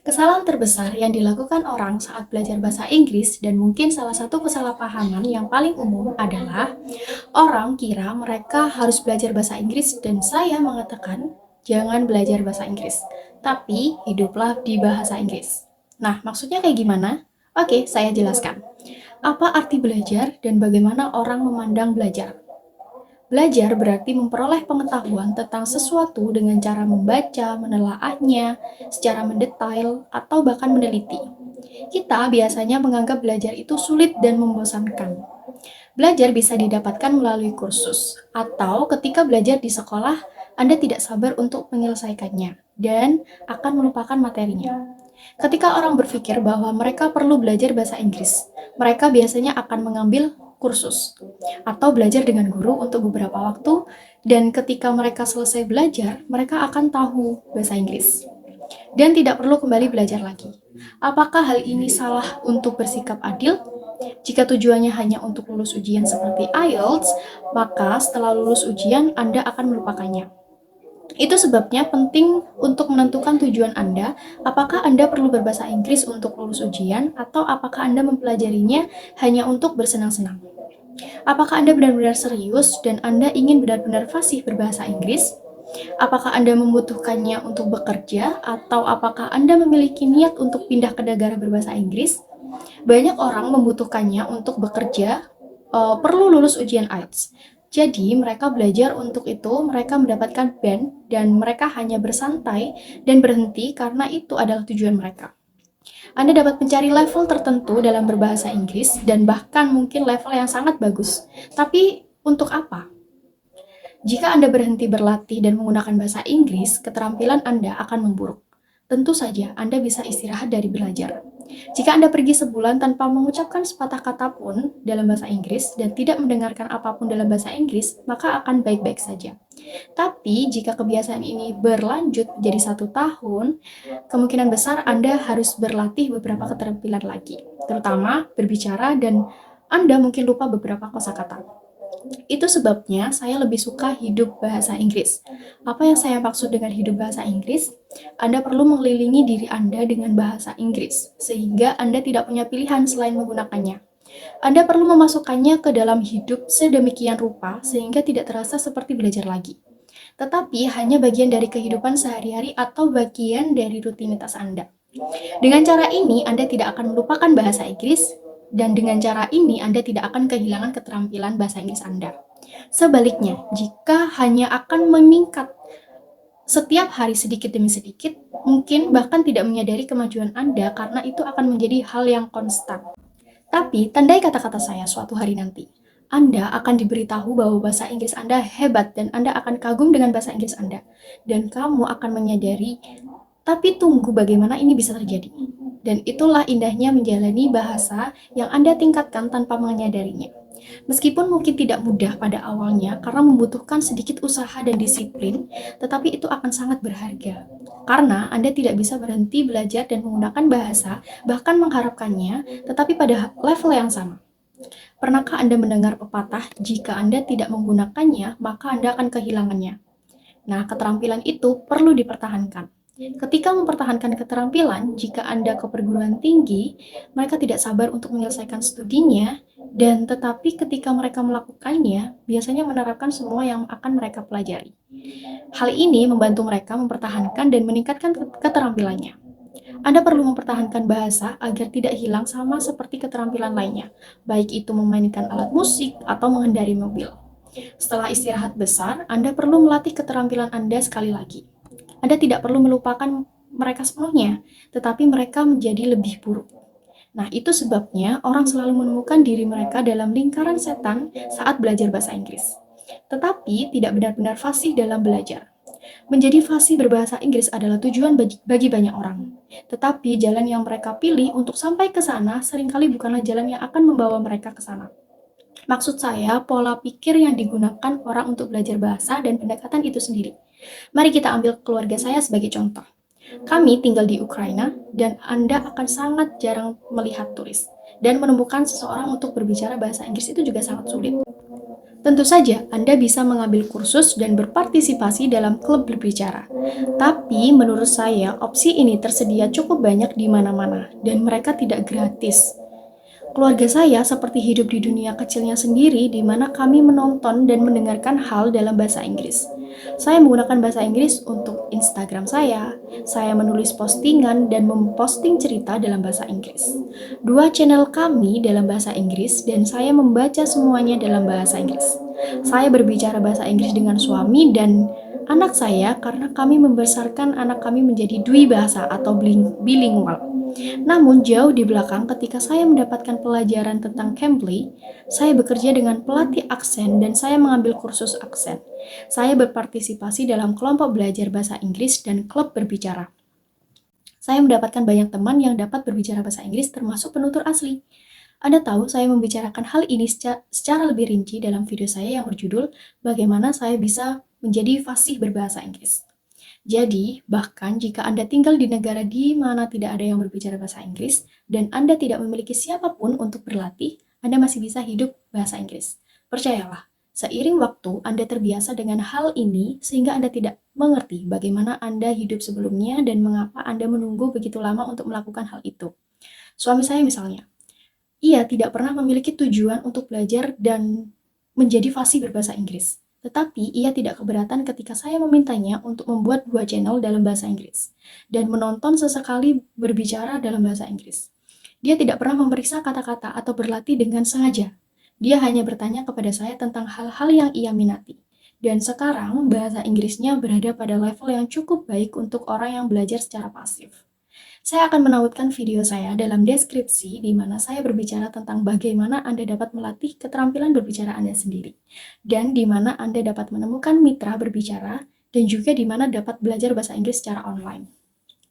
Kesalahan terbesar yang dilakukan orang saat belajar bahasa Inggris dan mungkin salah satu kesalahpahaman yang paling umum adalah orang kira mereka harus belajar bahasa Inggris dan saya mengatakan jangan belajar bahasa Inggris, tapi hiduplah di bahasa Inggris. Nah, maksudnya kayak gimana? Oke, saya jelaskan. Apa arti belajar dan bagaimana orang memandang belajar? Belajar berarti memperoleh pengetahuan tentang sesuatu dengan cara membaca, menelaahnya, secara mendetail, atau bahkan meneliti. Kita biasanya menganggap belajar itu sulit dan membosankan. Belajar bisa didapatkan melalui kursus, atau ketika belajar di sekolah, Anda tidak sabar untuk menyelesaikannya dan akan melupakan materinya. Ketika orang berpikir bahwa mereka perlu belajar bahasa Inggris, mereka biasanya akan mengambil kursus atau belajar dengan guru untuk beberapa waktu, dan ketika mereka selesai belajar, mereka akan tahu bahasa Inggris dan tidak perlu kembali belajar lagi. Apakah hal ini salah untuk bersikap adil? Jika tujuannya hanya untuk lulus ujian seperti IELTS, maka setelah lulus ujian Anda akan melupakannya. Itu sebabnya penting untuk menentukan tujuan Anda, apakah Anda perlu berbahasa Inggris untuk lulus ujian, atau apakah Anda mempelajarinya hanya untuk bersenang-senang. Apakah Anda benar-benar serius dan Anda ingin benar-benar fasih berbahasa Inggris? Apakah Anda membutuhkannya untuk bekerja, atau apakah Anda memiliki niat untuk pindah ke negara berbahasa Inggris? Banyak orang membutuhkannya untuk bekerja, perlu lulus ujian IELTS. Jadi, mereka belajar untuk itu, mereka mendapatkan band, dan mereka hanya bersantai dan berhenti karena itu adalah tujuan mereka. Anda dapat mencari level tertentu dalam berbahasa Inggris, dan bahkan mungkin level yang sangat bagus. Tapi, untuk apa? Jika Anda berhenti berlatih dan menggunakan bahasa Inggris, keterampilan Anda akan memburuk. Tentu saja Anda bisa istirahat dari belajar. Jika Anda pergi sebulan tanpa mengucapkan sepatah kata pun dalam bahasa Inggris dan tidak mendengarkan apapun dalam bahasa Inggris, maka akan baik-baik saja. Tapi jika kebiasaan ini berlanjut menjadi 1 tahun, kemungkinan besar Anda harus berlatih beberapa keterampilan lagi, terutama berbicara, dan Anda mungkin lupa beberapa kosakata. Itu sebabnya saya lebih suka hidup bahasa Inggris. Apa yang saya maksud dengan hidup bahasa Inggris? Anda perlu mengelilingi diri Anda dengan bahasa Inggris, sehingga Anda tidak punya pilihan selain menggunakannya. Anda perlu memasukkannya ke dalam hidup sedemikian rupa sehingga tidak terasa seperti belajar lagi. Tetapi hanya bagian dari kehidupan sehari-hari atau bagian dari rutinitas Anda. Dengan cara ini, Anda tidak akan melupakan bahasa Inggris, dan dengan cara ini Anda tidak akan kehilangan keterampilan bahasa Inggris Anda. Sebaliknya, jika hanya akan meningkat setiap hari sedikit demi sedikit, mungkin bahkan tidak menyadari kemajuan Anda karena itu akan menjadi hal yang konstan. Tapi, tandai kata-kata saya suatu hari nanti. Anda akan diberitahu bahwa bahasa Inggris Anda hebat dan Anda akan kagum dengan bahasa Inggris Anda. Dan kamu akan menyadari, tapi tunggu bagaimana ini bisa terjadi. Dan itulah indahnya menjalani bahasa yang Anda tingkatkan tanpa menyadarinya. Meskipun mungkin tidak mudah pada awalnya karena membutuhkan sedikit usaha dan disiplin, tetapi itu akan sangat berharga. Karena Anda tidak bisa berhenti belajar dan menggunakan bahasa, bahkan mengharapkannya, tetapi pada level yang sama. Pernahkah Anda mendengar pepatah, jika Anda tidak menggunakannya, maka Anda akan kehilangannya? Nah, keterampilan itu perlu dipertahankan. Ketika mempertahankan keterampilan, jika Anda ke perguruan tinggi, mereka tidak sabar untuk menyelesaikan studinya, dan tetapi ketika mereka melakukannya, biasanya menerapkan semua yang akan mereka pelajari. Hal ini membantu mereka mempertahankan dan meningkatkan keterampilannya. Anda perlu mempertahankan bahasa agar tidak hilang sama seperti keterampilan lainnya, baik itu memainkan alat musik atau mengendari mobil. Setelah istirahat besar, Anda perlu melatih keterampilan Anda sekali lagi. Anda tidak perlu melupakan mereka sepenuhnya, tetapi mereka menjadi lebih buruk. Nah, itu sebabnya orang selalu menemukan diri mereka dalam lingkaran setan saat belajar bahasa Inggris. Tetapi tidak benar-benar fasih dalam belajar. Menjadi fasih berbahasa Inggris adalah tujuan bagi banyak orang. Tetapi jalan yang mereka pilih untuk sampai ke sana seringkali bukanlah jalan yang akan membawa mereka ke sana. Maksud saya, pola pikir yang digunakan orang untuk belajar bahasa dan pendekatan itu sendiri. Mari kita ambil keluarga saya sebagai contoh. Kami tinggal di Ukraina, dan Anda akan sangat jarang melihat turis. Dan menemukan seseorang untuk berbicara bahasa Inggris itu juga sangat sulit. Tentu saja, Anda bisa mengambil kursus dan berpartisipasi dalam klub berbicara. Tapi menurut saya, opsi ini tersedia cukup banyak di mana-mana dan mereka tidak gratis. Keluarga saya seperti hidup di dunia kecilnya sendiri di mana kami menonton dan mendengarkan hal dalam bahasa Inggris. Saya menggunakan bahasa Inggris untuk Instagram saya menulis postingan dan memposting cerita dalam bahasa Inggris. Dua channel kami dalam bahasa Inggris dan saya membaca semuanya dalam bahasa Inggris. Saya berbicara bahasa Inggris dengan suami dan anak saya karena kami membesarkan anak kami menjadi dwi bahasa atau bilingual. Namun jauh di belakang ketika saya mendapatkan pelajaran tentang Cambly, saya bekerja dengan pelatih aksen dan saya mengambil kursus aksen. Saya berpartisipasi dalam kelompok belajar bahasa Inggris dan klub berbicara. Saya mendapatkan banyak teman yang dapat berbicara bahasa Inggris termasuk penutur asli. Anda tahu saya membicarakan hal ini secara lebih rinci dalam video saya yang berjudul Bagaimana Saya Bisa Menjadi Fasih Berbahasa Inggris. Jadi, bahkan jika Anda tinggal di negara di mana tidak ada yang berbicara bahasa Inggris dan Anda tidak memiliki siapapun untuk berlatih, Anda masih bisa hidup bahasa Inggris. Percayalah, seiring waktu Anda terbiasa dengan hal ini sehingga Anda tidak mengerti bagaimana Anda hidup sebelumnya dan mengapa Anda menunggu begitu lama untuk melakukan hal itu. Suami saya misalnya, ia tidak pernah memiliki tujuan untuk belajar dan menjadi fasih berbahasa Inggris. Tetapi ia tidak keberatan ketika saya memintanya untuk membuat 2 channel dalam bahasa Inggris dan menonton sesekali berbicara dalam bahasa Inggris. Dia tidak pernah memeriksa kata-kata atau berlatih dengan sengaja. Dia hanya bertanya kepada saya tentang hal-hal yang ia minati. Dan sekarang bahasa Inggrisnya berada pada level yang cukup baik untuk orang yang belajar secara pasif. Saya akan menautkan video saya dalam deskripsi di mana saya berbicara tentang bagaimana Anda dapat melatih keterampilan berbicara Anda sendiri dan di mana Anda dapat menemukan mitra berbicara dan juga di mana dapat belajar bahasa Inggris secara online.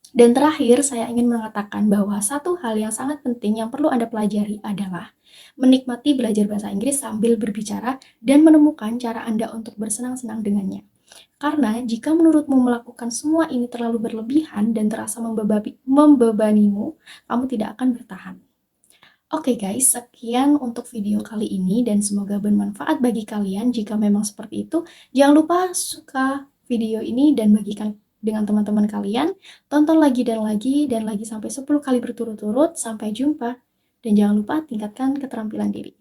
Dan terakhir, saya ingin mengatakan bahwa satu hal yang sangat penting yang perlu Anda pelajari adalah menikmati belajar bahasa Inggris sambil berbicara dan menemukan cara Anda untuk bersenang-senang dengannya. Karena jika menurutmu melakukan semua ini terlalu berlebihan dan terasa membebanimu, kamu tidak akan bertahan. Oke guys, sekian untuk video kali ini dan semoga bermanfaat bagi kalian. Jika memang seperti itu, jangan lupa suka video ini dan bagikan dengan teman-teman kalian. Tonton lagi dan lagi sampai 10 kali berturut-turut. Sampai jumpa. Dan jangan lupa tingkatkan keterampilan diri.